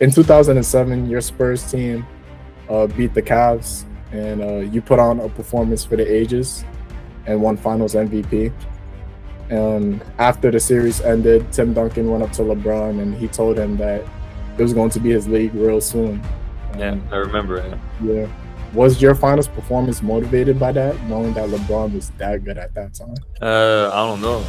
In 2007, your Spurs team beat the Cavs, and you put on a performance for the ages and won Finals MVP. And after the series ended, Tim Duncan went up to LeBron and he told him that it was going to be his league real soon. Yeah, I remember it. Yeah. Was your finals performance motivated by that, knowing that LeBron was that good at that time? I don't know,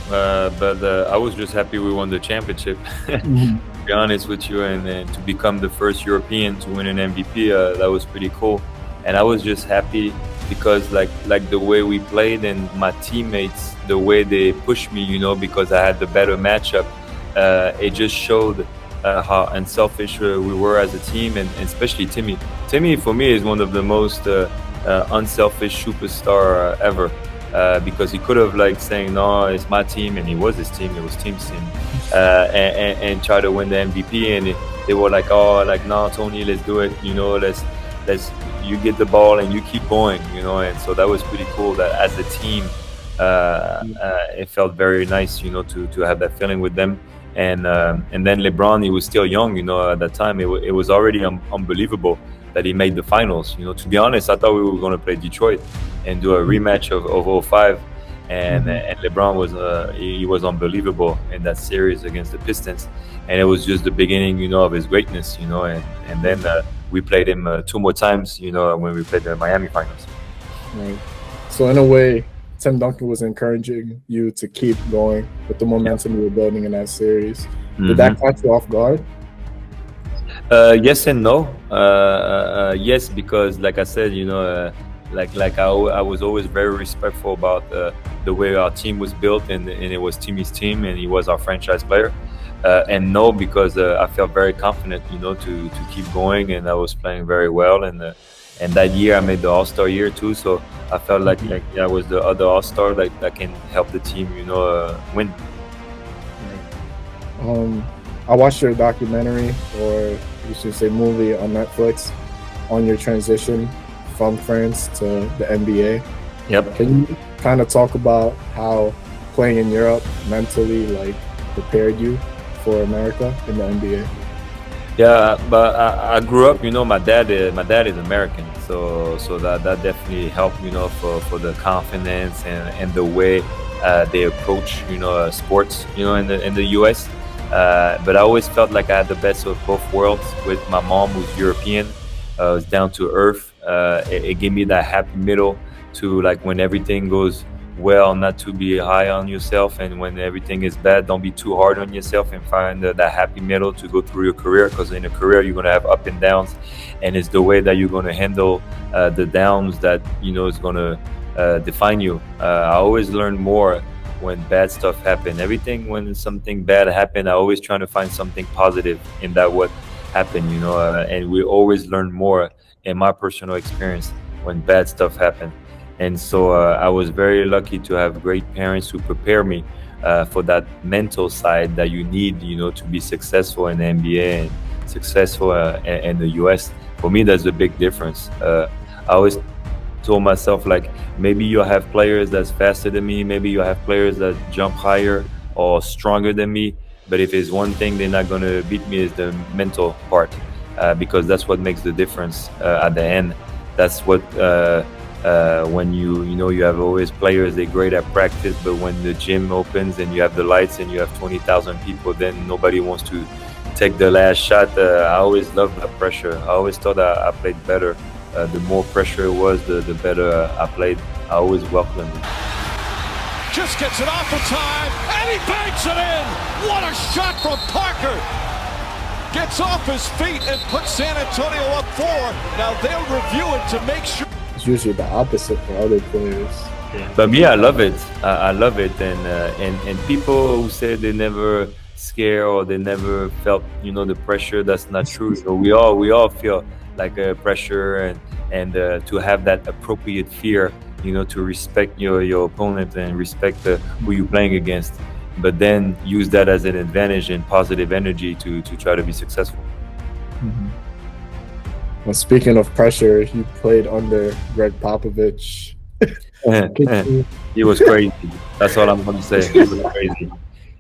but I was just happy we won the championship. To be honest with you, and to become the first European to win an MVP, that was pretty cool. And I was just happy because like the way we played and my teammates, the way they pushed me, because I had the better matchup. It just showed how unselfish we were as a team, and especially Timmy. Timmy, for me, is one of the most unselfish superstar ever, because he could have saying, no, it's my team, and it was his team, it was team's team, and try to win the MVP, and they were like, oh, no, Tony, let's do it, let's you get the ball and you keep going, and so that was pretty cool that as a team, it felt very nice, to have that feeling with them. And then LeBron, he was still young, at that time. It was already unbelievable that he made the finals. To be honest, I thought we were going to play Detroit and do a rematch of 05. And LeBron was unbelievable in that series against the Pistons. And it was just the beginning, of his greatness, and then we played him 2 more times, when we played the Miami finals. Right. So in a way, Tim Duncan was encouraging you to keep going with the momentum you were building in that series. Did that catch you off guard? Yes and no. Yes, because like I said, I was always very respectful about the way our team was built, and it was Timmy's team, and he was our franchise player. And no, because I felt very confident, to keep going, and I was playing very well, and that year I made the All-Star year too, so I felt like I was the other All-Star that can help the team, win. I watched your documentary, or you should say movie, on Netflix on your transition from France to the NBA. Yep. Can you kind of talk about how playing in Europe mentally prepared you for America in the NBA? Yeah, but I grew up, my dad is American, so that definitely helped, for the confidence and the way they approach, sports, in the US. But I always felt like I had the best of both worlds with my mom, who's European, was down to earth. It gave me that happy middle to when everything goes well, not to be high on yourself, and when everything is bad, don't be too hard on yourself, and find that happy middle to go through your career, because in a career you're going to have up and downs, and it's the way that you're going to handle the downs that is going to define you. I always learn more when bad stuff happen. When something bad happened, I always trying to find something positive in that what happened, and we always learn more in my personal experience when bad stuff happened. And so I was very lucky to have great parents who prepare me for that mental side that you need, to be successful in the NBA and successful in the US. For me, that's a big difference. I always told myself, maybe you have players that's faster than me, maybe you have players that jump higher or stronger than me, but if it's one thing they're not going to beat me, is the mental part, because that's what makes the difference at the end. That's what when you have always players, they're great at practice, but when the gym opens and you have the lights and you have 20,000 people, then nobody wants to take the last shot. I always loved that pressure. I always thought I played better. The more pressure it was, the better I played. I always welcomed it. Just gets it off the time, and he banks it in. What a shot from Parker. Gets off his feet and puts San Antonio up 4. Now they'll review it to make sure. It's usually the opposite for other players. Yeah. But me, I love it. I love it, and people who say they never scared or they never felt, the pressure. That's not true. So we all feel a pressure, and to have that appropriate fear, to respect your opponent and respect who you're playing against, but then use that as an advantage and positive energy to try to be successful. Well, speaking of pressure, you played under Greg Popovich. He was crazy. That's all I'm going to say. He was crazy.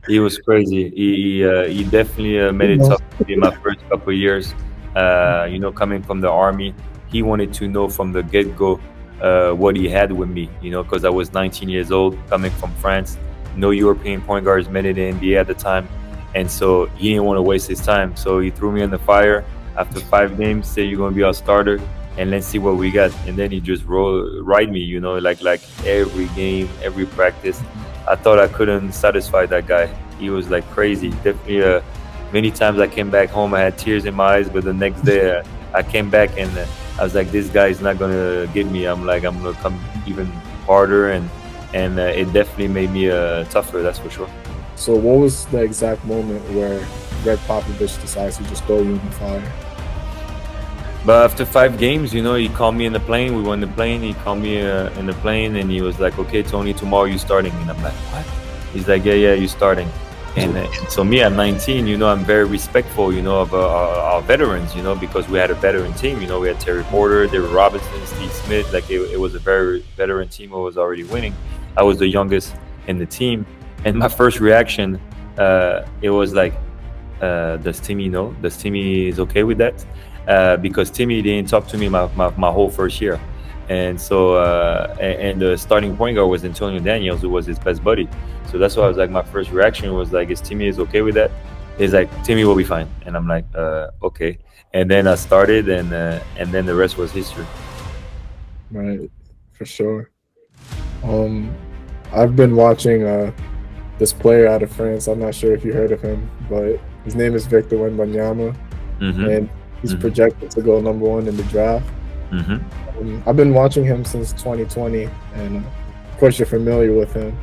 He was crazy. He definitely made it tough in my first couple of years. Coming from the army, he wanted to know from the get go what he had with me. Because I was 19 years old, coming from France. No European point guards made it in the NBA at the time, and so he didn't want to waste his time. So he threw me in the fire after 5 games. Say you're gonna be our starter, and let's see what we got. And then he just ride me. Like every game, every practice. I thought I couldn't satisfy that guy. He was like crazy. Definitely, many times I came back home, I had tears in my eyes. But the next day, I came back and I was like, this guy is not gonna get me. I'm gonna come even harder, and it definitely made me tougher. That's for sure. So what was the exact moment where Greg Popovich decides to just throw you in the fire? But after 5 games, he called me in the plane. We went in the plane. He called me in the plane, and he was like, "Okay, Tony, tomorrow you starting." And I'm like, "What?" He's like, "Yeah, you starting." And so me at 19, I'm very respectful, of our veterans, because we had a veteran team. We had Terry Porter, David Robinson, Steve Smith. Like it was a very veteran team who was already winning. I was the youngest in the team, and my first reaction, it was like, "Does Timmy know? Does Timmy is okay with that?" Because Timmy didn't talk to me my whole first year. And so, and the starting point guard was Antonio Daniels, who was his best buddy. So that's why I was like, my first reaction was like, is Timmy is okay with that? He's like, Timmy will be fine. And I'm like, okay. And then I started, and then the rest was history. Right, for sure. I've been watching this player out of France. I'm not sure if you heard of him, but his name is Victor Wembanyama. And he's projected to go #1 in the draft. I've been watching him since 2020, and of course you're familiar with him.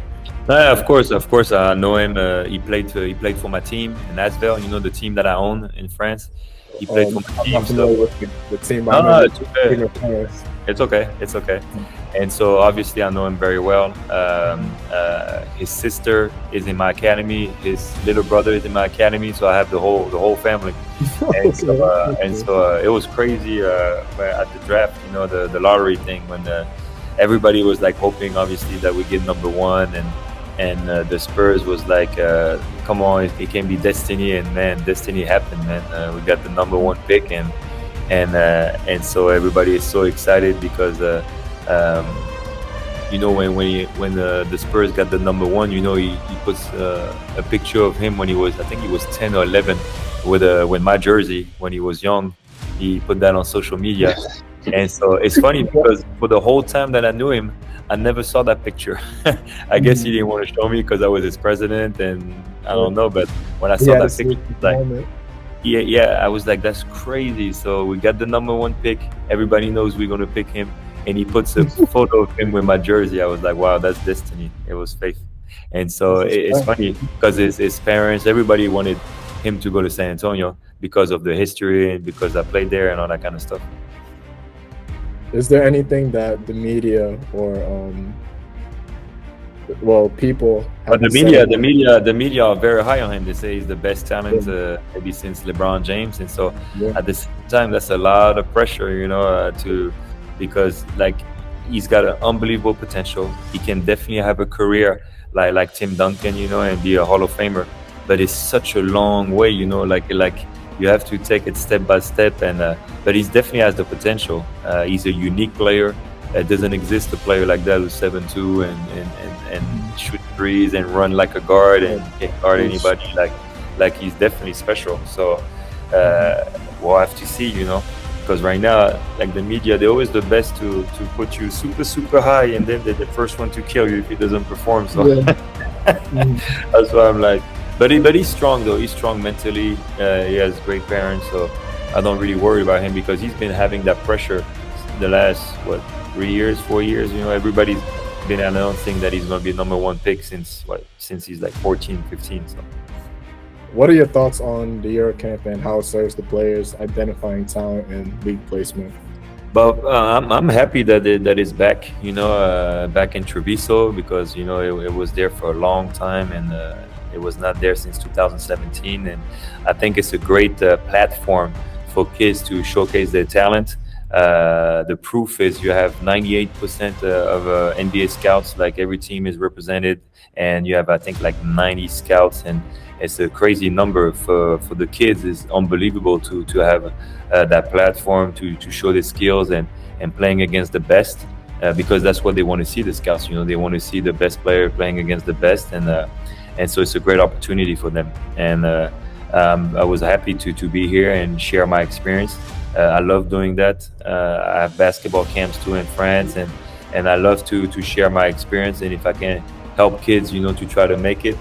Of course, I know him. He played for my team in Asvel. The team that I own in France. He played for my team. I'm familiar with the team. No, it's okay. It's okay. And so obviously I know him very well. His sister is in my academy. His little brother is in my academy. So I have the whole family. And so it was crazy at the draft. The lottery thing, when everybody was like hoping, obviously, that we get #1, and the Spurs was like, come on, it can be destiny. And man, destiny happened, man. We got the #1 pick, and so everybody is so excited because when the Spurs got the #1, he puts a picture of him when I think he was 10 or 11 with my jersey when he was young. He put that on social media. And so it's funny because for the whole time that I knew him, I never saw that picture. I guess he didn't want to show me because I was his president, and I don't know. But when I saw that picture, like, I was like, that's crazy. So we got the #1 pick. Everybody knows we're going to pick him. And he puts a photo of him with my jersey. I was like, wow, that's destiny. It was fate. And so it's funny because his parents, everybody wanted him to go to San Antonio because of the history and because I played there and all that kind of stuff. Is there anything that the media or people have the media are very high on him? They say he's the best talent maybe since LeBron James, and so at the same time that's a lot of pressure, because like he's got an unbelievable potential. He can definitely have a career like Tim Duncan, and be a Hall of Famer, but it's such a long way, like you have to take it step by step, but he definitely has the potential. He's a unique player. It doesn't exist a player like that who's 7'2" and shoot threes and run like a guard and can guard anybody. Like he's definitely special. So we'll have to see, because right now, like the media, they're always the best to put you super, super high, and then they're the first one to kill you if he doesn't perform. So that's why I'm like, but he's strong though. He's strong mentally. He has great parents, so I don't really worry about him because he's been having that pressure the last 3 years, 4 years. Everybody's been announcing that he's going to be #1 pick since he's like 14, 15. So. What are your thoughts on the Eurocamp and how it serves the players identifying talent and league placement? But I'm happy that it's back, back in Treviso, because it was there for a long time, and it was not there since 2017. And I think it's a great platform for kids to showcase their talent. the proof is you have 98% of NBA scouts. Like every team is represented, and you have, I think, like 90 scouts, and it's a crazy number for the kids. It's unbelievable to have that platform to show their skills and playing against the best, because that's what they want to see, the scouts. They want to see the best player playing against the best, and so it's a great opportunity for them. And I was happy to be here and share my experience. I love doing that. I have basketball camps too in France, and I love to share my experience. And if I can help kids, to try to make it,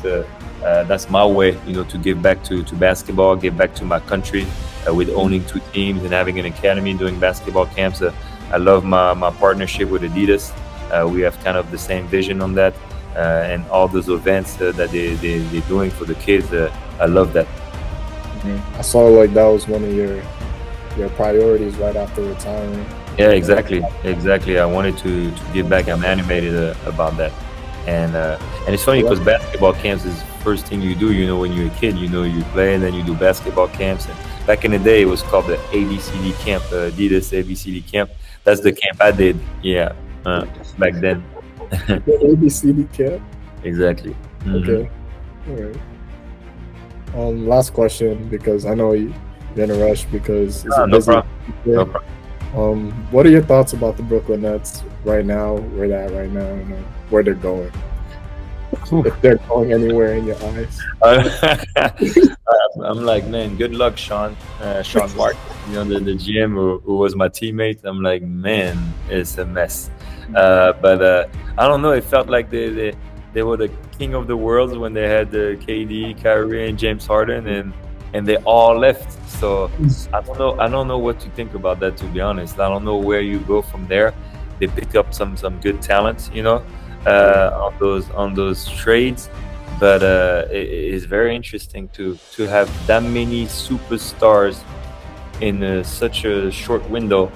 that's my way, to give back to basketball, give back to my country, with owning 2 teams and having an academy, doing basketball camps. I love my partnership with Adidas. We have kind of the same vision on that, and all those events that they're doing for the kids. I love that. I saw like that was one of your priorities right after retiring. Yeah, exactly. I wanted to give back. I'm animated about that, and it's funny because basketball camps is the first thing you do. When you're a kid, you play, and then you do basketball camps. And back in the day, it was called the ABCD camp, Adidas ABCD camp. That's the camp I did. Yeah, back then. The ABCD camp. Exactly. Mm-hmm. Okay. All right. Last question, because I know you're in a rush because it's a No busy. problem. Yeah. No problem. What are your thoughts about the Brooklyn Nets right now? Where they're at right now, where they're going? If they're going anywhere in your eyes. I'm like, man, good luck, Sean Mark, the GM who was my teammate. I'm like, man, it's a mess. But I don't know. It felt like they were the king of the world when they had KD, Kyrie, and James Harden, and they all left. So I don't know what to think about that, to be honest. I don't know where you go from there. They pick up some good talent, on those trades. But it is very interesting to have that many superstars in such a short window,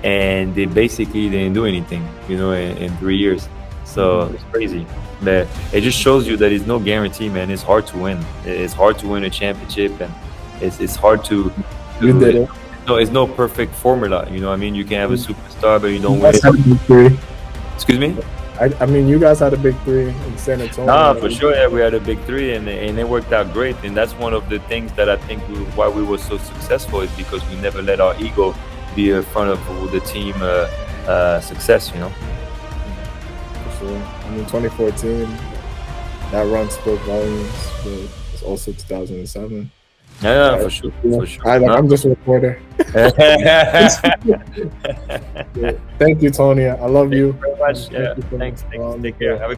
and they basically didn't do anything, in 3 years. So it's crazy. But it just shows you that it's no guarantee, man. It's hard to win. It's hard to win a championship, and it's hard to. You did it. No, it's no perfect formula. You can have a superstar, but you don't You win. guys had a big 3. Excuse me. I mean, you guys had a big 3 in San Antonio. Nah, for sure. Yeah, we had a big 3, and it worked out great. And that's one of the things that I think why we were so successful is because we never let our ego be in front of the team success. For sure. I mean, 2014, that run spoke volumes, but it's also 2007. Yeah, for sure. I'm just a reporter. Thank you, Tony. I love you. Thank you very much. Yeah, Thank you so thanks. much. Take care. Have a